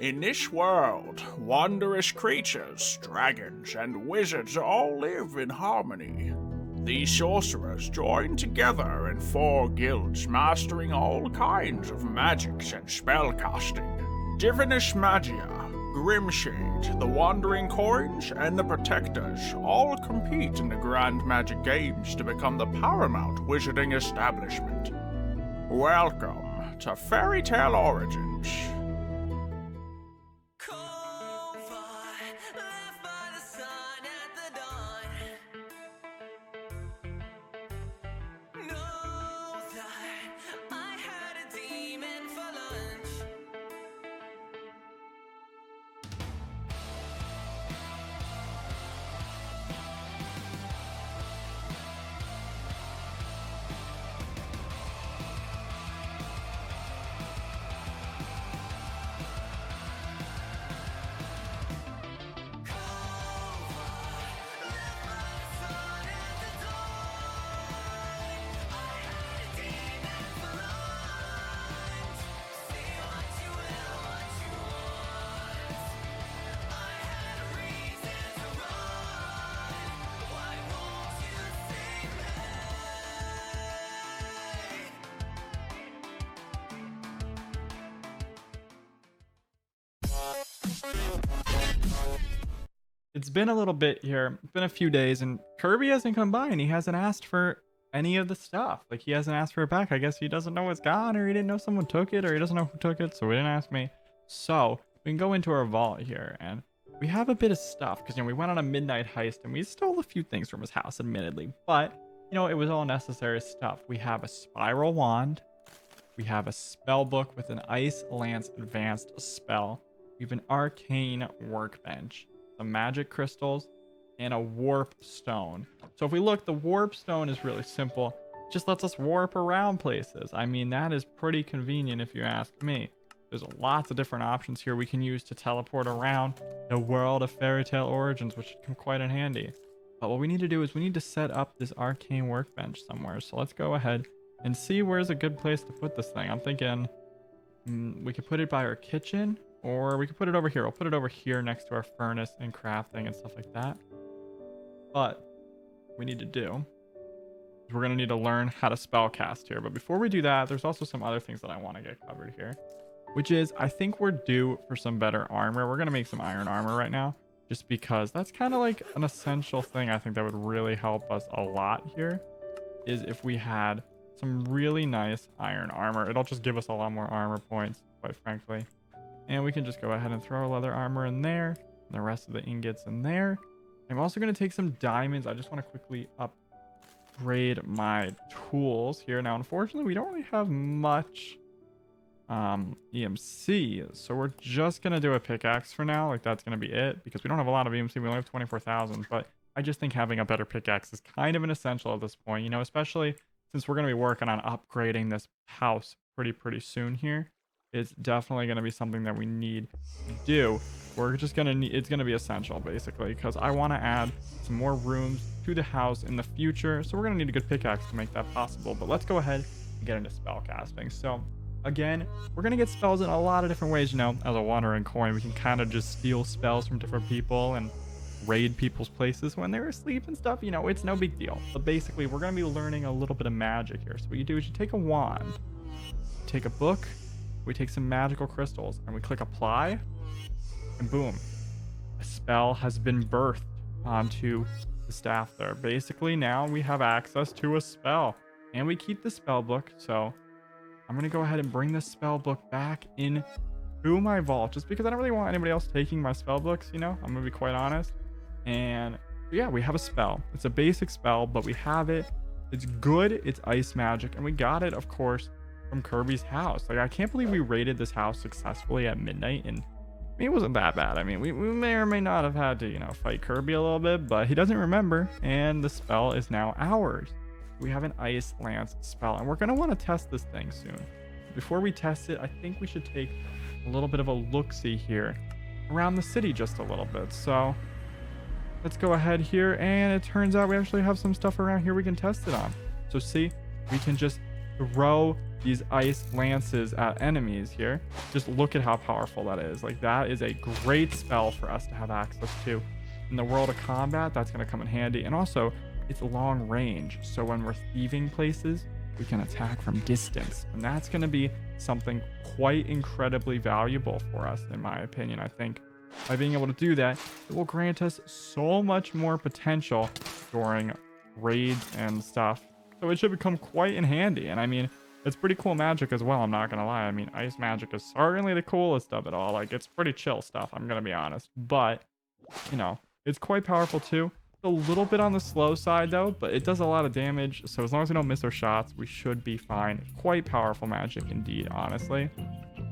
In this world, wondrous creatures, dragons, and wizards all live in harmony. These sorcerers join together in 4 guilds, mastering all kinds of magics and spellcasting. Divinus Magia, Grimshade, the Wandering Coins, and the Protectors all compete in the Grand Magic Games to become the paramount wizarding establishment. Welcome to Fairytail Origins. It's been a little bit here. It's been a few days, and Kirby hasn't come by, and he hasn't asked for any of the stuff. Like, he hasn't asked for it back. I guess he doesn't know it's gone, or he didn't know someone took it, or he doesn't know who took it, so he didn't ask me. So, we can go into our vault here, and we have a bit of stuff, because, you know, we went on a midnight heist, and we stole a few things from his house, admittedly. But, you know, it was all necessary stuff. We have a spiral wand. We have a spell book with an Ice Lance advanced spell. We have an arcane workbench, some magic crystals, and a warp stone. So if we look, the warp stone is really simple. It just lets us warp around places. I mean, that is pretty convenient if you ask me. There's lots of different options here we can use to teleport around the world of Fairytail Origins, which should come quite in handy. But what we need to do is we need to set up this arcane workbench somewhere. So let's go ahead and see where's a good place to put this thing. I'm thinking we could put it by our kitchen, or we could put it over here. I'll put it over here next to our furnace and crafting and stuff like that. But what we need to do is we're going to need to learn how to spell cast here. But before we do that, there's also some other things that I want to get covered here, which is I think we're due for some better armor. We're going to make some iron armor right now, just because that's kind of like an essential thing. I think that would really help us a lot here, is if we had some really nice iron armor. It'll just give us a lot more armor points, quite frankly. And we can just go ahead and throw our leather armor in there, and the rest of the ingots in there. I'm also going to take some diamonds. I just want to quickly upgrade my tools here. Now, unfortunately, we don't really have much EMC, so we're just going to do a pickaxe for now. Like, that's going to be it, because we don't have a lot of EMC. We only have 24,000, but I just think having a better pickaxe is kind of an essential at this point, you know, especially since we're going to be working on upgrading this house pretty soon here. It's definitely going to be something that we need to do. We're just going to need, it's going to be essential basically, because I want to add some more rooms to the house in the future. So we're going to need a good pickaxe to make that possible. But let's go ahead and get into spell casting. So again, we're going to get spells in a lot of different ways. You know, as a wandering coin, we can kind of just steal spells from different people and raid people's places when they're asleep and stuff. You know, it's no big deal. But basically, we're going to be learning a little bit of magic here. So what you do is you take a wand, take a book, we take some magical crystals, and we click apply, and boom, a spell has been birthed onto the staff there. Basically, now we have access to a spell, and we keep the spell book. So I'm going to go ahead and bring this spell book back in to my vault, just because I don't really want anybody else taking my spell books, you know, I'm going to be quite honest. And yeah, we have a spell. It's a basic spell, but we have it. It's good. It's ice magic, and we got it, of course, from Kirby's house. Like, I can't believe we raided this house successfully at midnight, and I mean, it wasn't that bad. I mean, we may or may not have had to, you know, fight Kirby a little bit, but he doesn't remember, and the spell is now ours. We have an Ice Lance spell, and we're going to want to test this thing soon. Before we test it, I think we should take a little bit of a look-see here around the city just a little bit. So let's go ahead here, and it turns out we actually have some stuff around here we can test it on. So see, we can just throw these ice lances at enemies here. Just look at how powerful that is. Like, that is a great spell for us to have access to in the world of combat. That's going to come in handy. And also, it's long range, so when we're thieving places, we can attack from distance, and that's going to be something quite incredibly valuable for us, in my opinion. I think by being able to do that, it will grant us so much more potential during raids and stuff, so it should become quite in handy. And I mean, it's pretty cool magic as well, I'm not gonna lie. I mean, ice magic is certainly the coolest of it all. Like, it's pretty chill stuff, I'm gonna be honest, but you know, it's quite powerful too. A little bit on the slow side though, but it does a lot of damage, so as long as we don't miss our shots, we should be fine. Quite powerful magic indeed, honestly.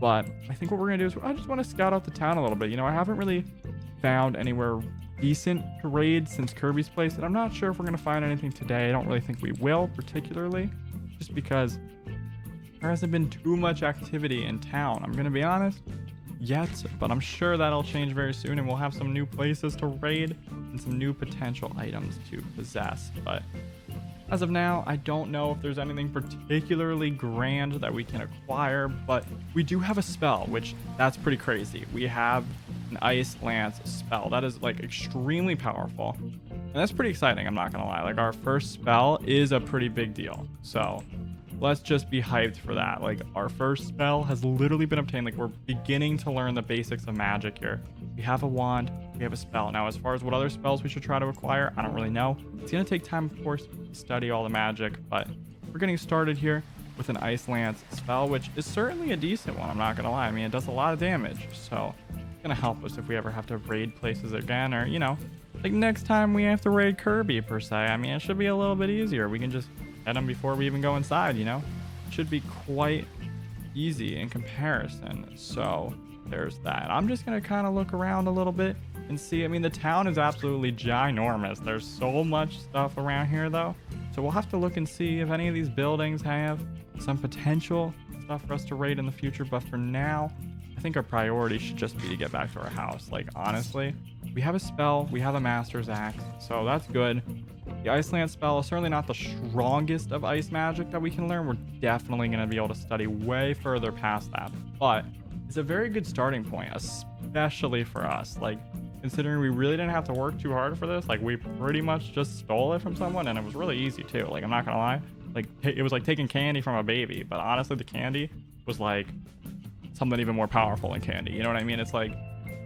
But I think what we're gonna do is I just want to scout out the town a little bit. You know, I haven't really found anywhere decent to raid since Kirby's place, and I'm not sure if we're gonna find anything today. I don't really think we will, particularly just because there hasn't been too much activity in town, I'm gonna be honest, yet, but I'm sure that'll change very soon, and we'll have some new places to raid and some new potential items to possess. But as of now, I don't know if there's anything particularly grand that we can acquire, but we do have a spell, which that's pretty crazy. We have an Ice Lance spell that is like extremely powerful, and that's pretty exciting, I'm not gonna lie. Like, our first spell is a pretty big deal, so let's just be hyped for that. Like, our first spell has literally been obtained. Like, we're beginning to learn the basics of magic here. We have a wand, we have a spell. Now, as far as what other spells we should try to acquire, I don't really know. It's gonna take time, of course, to study all the magic, but we're getting started here with an Ice Lance spell, which is certainly a decent one, I'm not gonna lie. I mean, it does a lot of damage, so it's gonna help us if we ever have to raid places again, or, you know, like next time we have to raid Kirby, per se. I mean, it should be a little bit easier. We can just hit them before we even go inside, you know? It should be quite easy in comparison. So there's that. I'm just gonna kind of look around a little bit and see. I mean, the town is absolutely ginormous. There's so much stuff around here though, so we'll have to look and see if any of these buildings have some potential stuff for us to raid in the future. But for now, I think our priority should just be to get back to our house. Like, honestly, we have a spell, we have a master's axe, so that's good. The Ice Lance spell is certainly not the strongest of ice magic that we can learn. We're definitely going to be able to study way further past that, but it's a very good starting point, especially for us. Like, considering we really didn't have to work too hard for this. Like, we pretty much just stole it from someone, and it was really easy too. Like, I'm not gonna lie, like, it was like taking candy from a baby, but honestly, the candy was like something even more powerful than candy, you know what I mean? It's like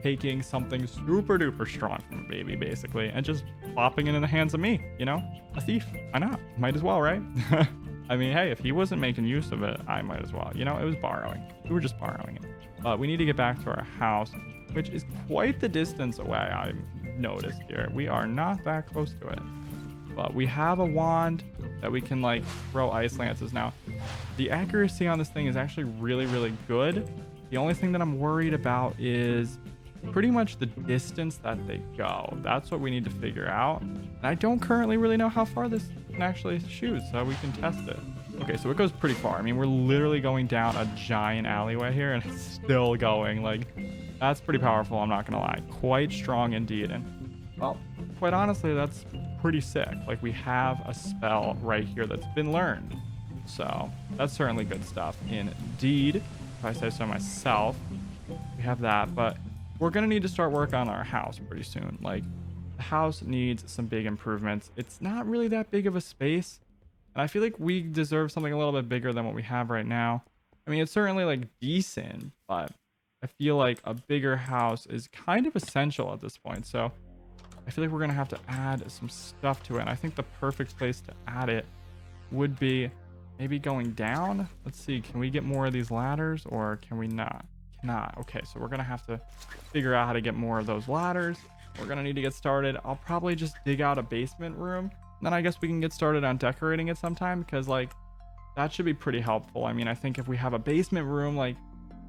taking something super duper strong from a baby, basically, and just plopping it in the hands of me, you know? A thief. Why not? Might as well, right? I mean, hey, if he wasn't making use of it, I might as well. You know, it was borrowing. We were just borrowing it. But we need to get back to our house, which is quite the distance away, I noticed here. We are not that close to it. But we have a wand that we can, like, throw ice lances. Now, the accuracy on this thing is actually really, really good. The only thing that I'm worried about is pretty much the distance that they go. That's what we need to figure out. And I don't currently really know how far this can actually shoot, so we can test it. Okay, so it goes pretty far. I mean, we're literally going down a giant alleyway here, and it's still going. Like, that's pretty powerful, I'm not gonna lie. Quite strong indeed. And, well, quite honestly, that's pretty sick. Like, we have a spell right here that's been learned. So that's certainly good stuff indeed, if I say so myself. We have that, but we're gonna need to start work on our house pretty soon. Like, the house needs some big improvements. It's not really that big of a space, and I feel like we deserve something a little bit bigger than what we have right now. I mean, it's certainly, like, decent, but I feel like a bigger house is kind of essential at this point. So I feel like we're gonna have to add some stuff to it, and I think the perfect place to add it would be maybe going down. Let's see, can we get more of these ladders, or can we not? Cannot. Okay, so we're gonna have to figure out how to get more of those ladders. We're gonna need to get started. I'll probably just dig out a basement room, then I guess we can get started on decorating it sometime, because, like, that should be pretty helpful. I mean, I think if we have a basement room, like,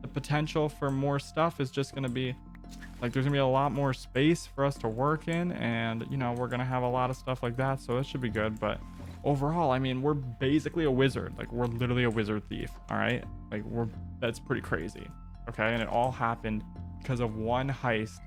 the potential for more stuff is just gonna be, like, there's gonna be a lot more space for us to work in, and, you know, we're gonna have a lot of stuff like that, so that should be good. But overall, I mean, we're basically a wizard. Like, we're literally a wizard thief, all right? Like, that's pretty crazy. Okay, and it all happened because of one heist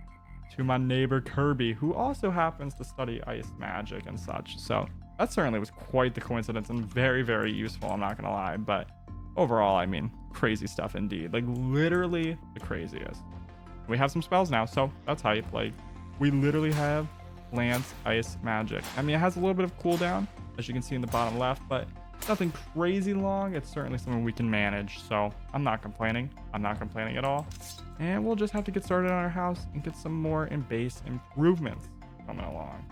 to my neighbor Kirby, who also happens to study ice magic and such. So that certainly was quite the coincidence and very, very useful. I'm not going to lie. But overall, I mean, crazy stuff indeed. Like literally the craziest. We have some spells now, so that's hype. Like we literally have Lance Ice Magic. I mean, it has a little bit of cooldown, as you can see in the bottom left, but nothing crazy long. It's certainly something we can manage, so I'm not complaining. I'm not complaining at all. And we'll just have to get started on our house and get some more in base improvements coming along.